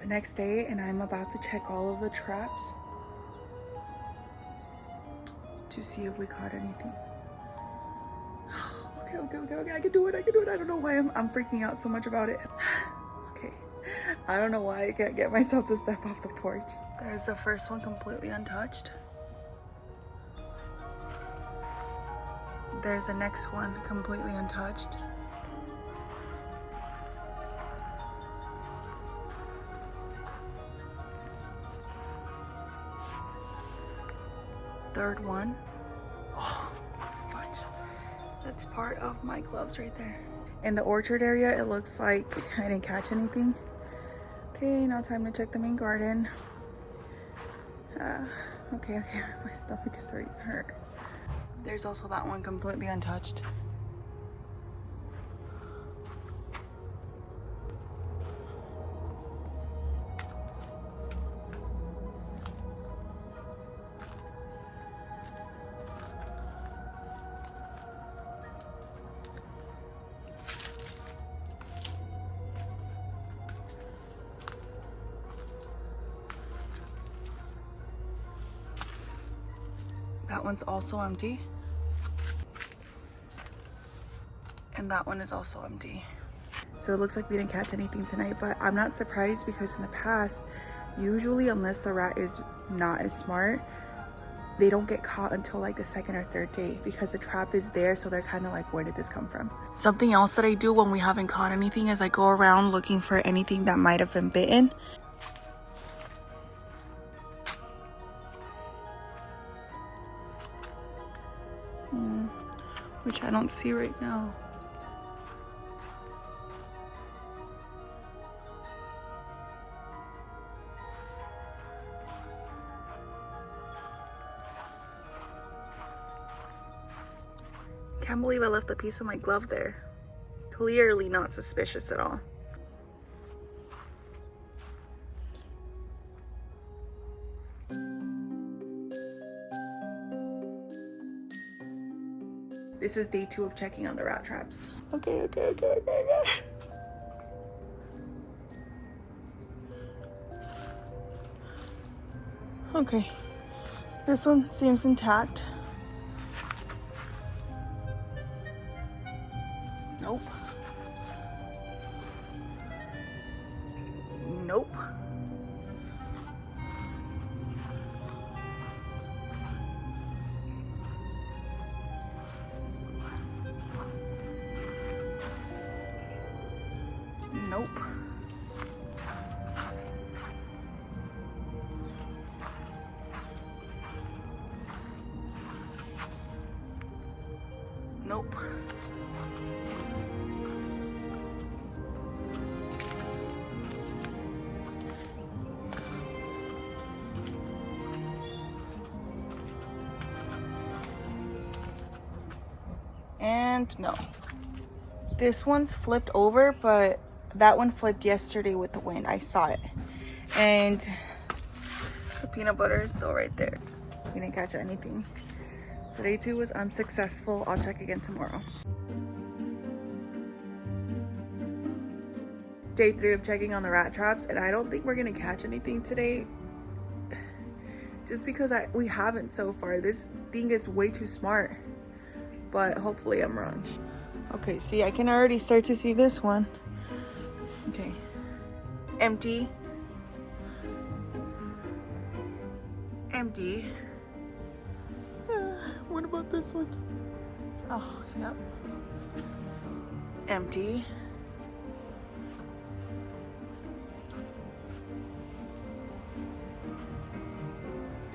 the next day and I'm about to check all of the traps to see if we caught anything. Okay, I can do it. I don't know why I'm freaking out so much about it. Okay, I don't know why I can't get myself to step off the porch. There's the first one completely untouched. There's the next one completely untouched. Third one. Oh, fudge. That's part of my gloves right there. In the orchard area, it looks like I didn't catch anything. Okay, now time to check the main garden. Okay, my stomach is starting to hurt. There's also that one completely untouched. That one's also empty. And that one is also empty. So it looks like we didn't catch anything tonight, but I'm not surprised because in the past, usually unless the rat is not as smart, they don't get caught until like the second or third day because the trap is there. So they're kind of like, where did this come from? Something else that I do when we haven't caught anything is I go around looking for anything that might have been bitten. Which I don't see right now. Can't believe I left a piece of my glove there. Clearly not suspicious at all. This is day 2 of checking on the rat traps. Okay. Okay, this one seems intact. Nope. Nope. Nope. Nope. And no. This one's flipped over, but that one flipped yesterday with the wind. I saw it. And the peanut butter is still right there. We didn't catch anything. So day 2 was unsuccessful. I'll check again tomorrow. Day 3 of checking on the rat traps, and I don't think we're gonna catch anything today. Just because we haven't so far. This thing is way too smart. But hopefully I'm wrong. Okay, see, I can already start to see this one. Okay. Empty. Empty. What about this one? Oh, yep. Empty.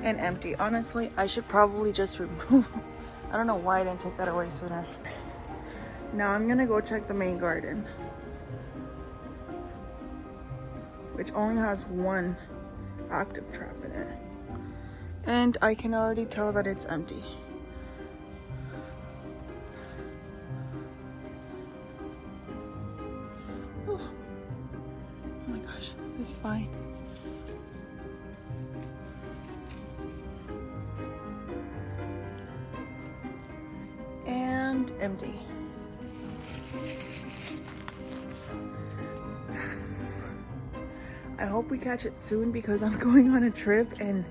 And empty. Honestly, I should probably just remove. I don't know why I didn't take that away sooner. Now I'm gonna go check the main garden, which only has one active trap in it. And I can already tell that it's empty. Oh my gosh, this is fine. And empty. I hope hope we catch it soon because I'm going on a trip, and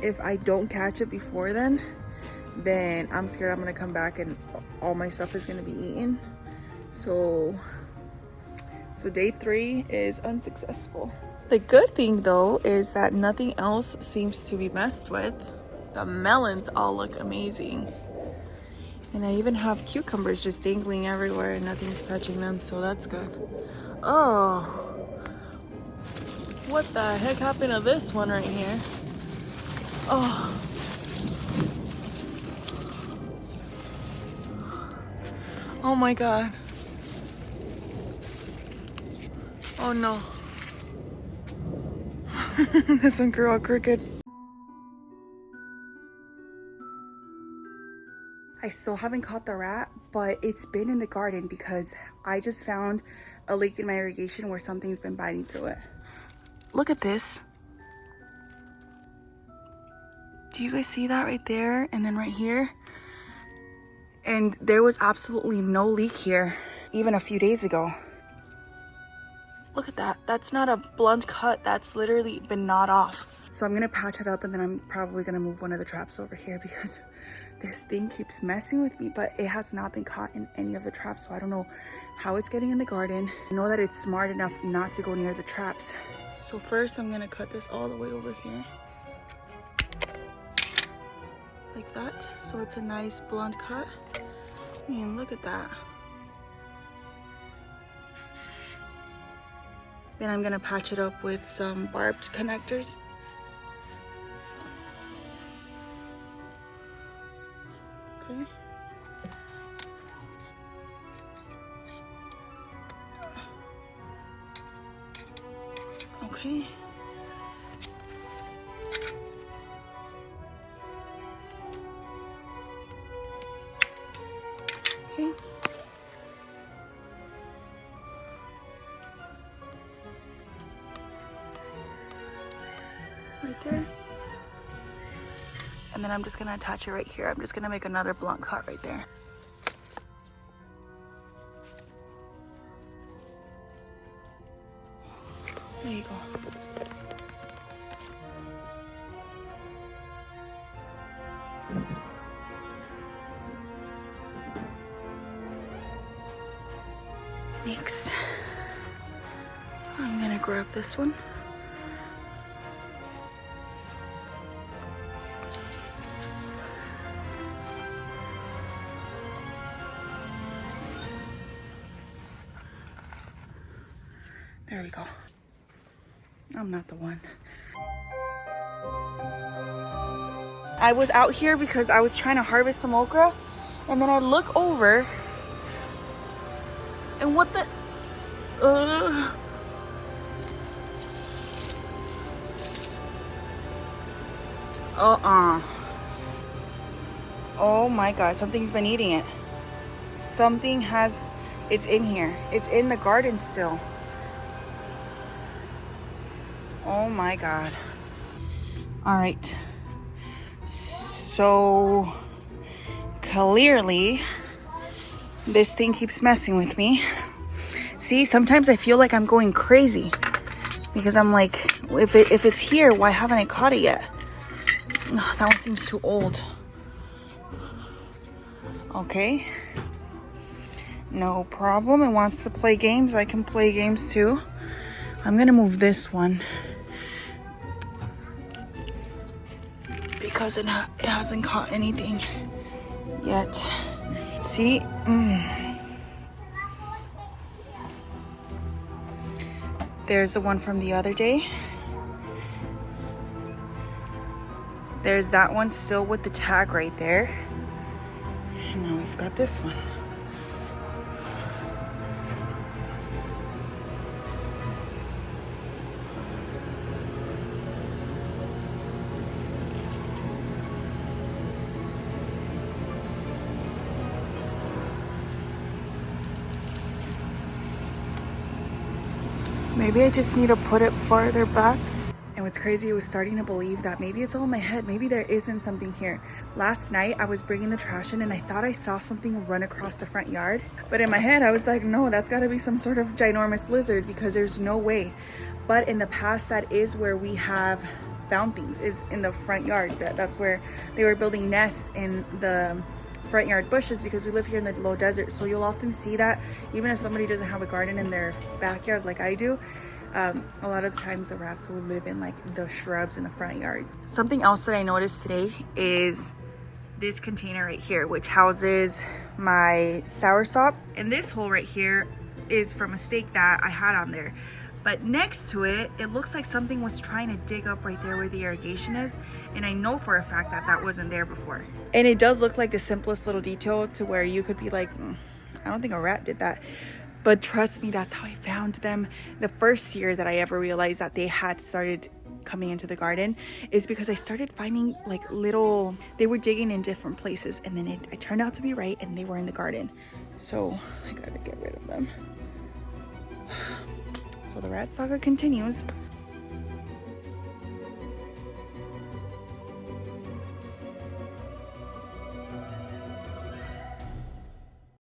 if I don't catch it before then I'm scared I'm gonna come back and all my stuff is gonna be eaten. So day 3 is unsuccessful. The good thing though is that nothing else seems to be messed with. The melons all look amazing. And I even have cucumbers just dangling everywhere and nothing's touching them, so that's good. Oh, what the heck happened to this one right here? Oh. Oh my God. Oh no. This one grew all crooked. I still haven't caught the rat, but it's been in the garden because I just found a leak in my irrigation where something's been biting through it. Look at this. Do you guys see that right there? And then right here? And there was absolutely no leak here even a few days ago. Look at that. That's not a blunt cut. That's literally been gnawed off. So I'm gonna patch it up and then I'm probably gonna move one of the traps over here because this thing keeps messing with me, but it has not been caught in any of the traps. So I don't know how it's getting in the garden. I know that it's smart enough not to go near the traps. So first I'm gonna cut this all the way over here. Like that. So it's a nice blunt cut. I mean, look at that. Then I'm gonna patch it up with some barbed connectors. Okay. Okay. Okay. Right there. And then I'm just gonna attach it right here. I'm just gonna make another blunt cut right there. There you go. Next, I'm gonna grab this one. There we go. I'm not the one. I was out here because I was trying to harvest some okra, and then I look over, and what the? Oh my God, something's been eating it. Something has, it's in here. It's in the garden still. Oh my God. All right. So clearly this thing keeps messing with me. See, sometimes I feel like I'm going crazy because I'm like, if it's here, why haven't I caught it yet? Oh, that one seems too old. Okay. No problem. It wants to play games. I can play games too. I'm gonna move this one because it hasn't caught anything yet. See? There's the one from the other day. There's that one still with the tag right there. And now we've got this one. Maybe I just need to put it farther back. And what's crazy, I was starting to believe that maybe it's all in my head. Maybe there isn't something here. Last night, I was bringing the trash in and I thought I saw something run across the front yard. But in my head, I was like, no, that's gotta be some sort of ginormous lizard because there's no way. But in the past, that is where we have found things, is in the front yard. That's where they were building nests in the front yard bushes, because we live here in the low desert. So you'll often see that even if somebody doesn't have a garden in their backyard like I do, a lot of the times the rats will live in like the shrubs in the front yards. Something else that I noticed today is this container right here, which houses my soursop. And this hole right here is from a stake that I had on there. But next to it, it looks like something was trying to dig up right there where the irrigation is. And I know for a fact that that wasn't there before. And it does look like the simplest little detail to where you could be like, I don't think a rat did that. But trust me, that's how I found them. The first year that I ever realized that they had started coming into the garden is because I started finding like little, they were digging in different places, and then it turned out to be right, and they were in the garden. So I gotta get rid of them. So the rat saga continues.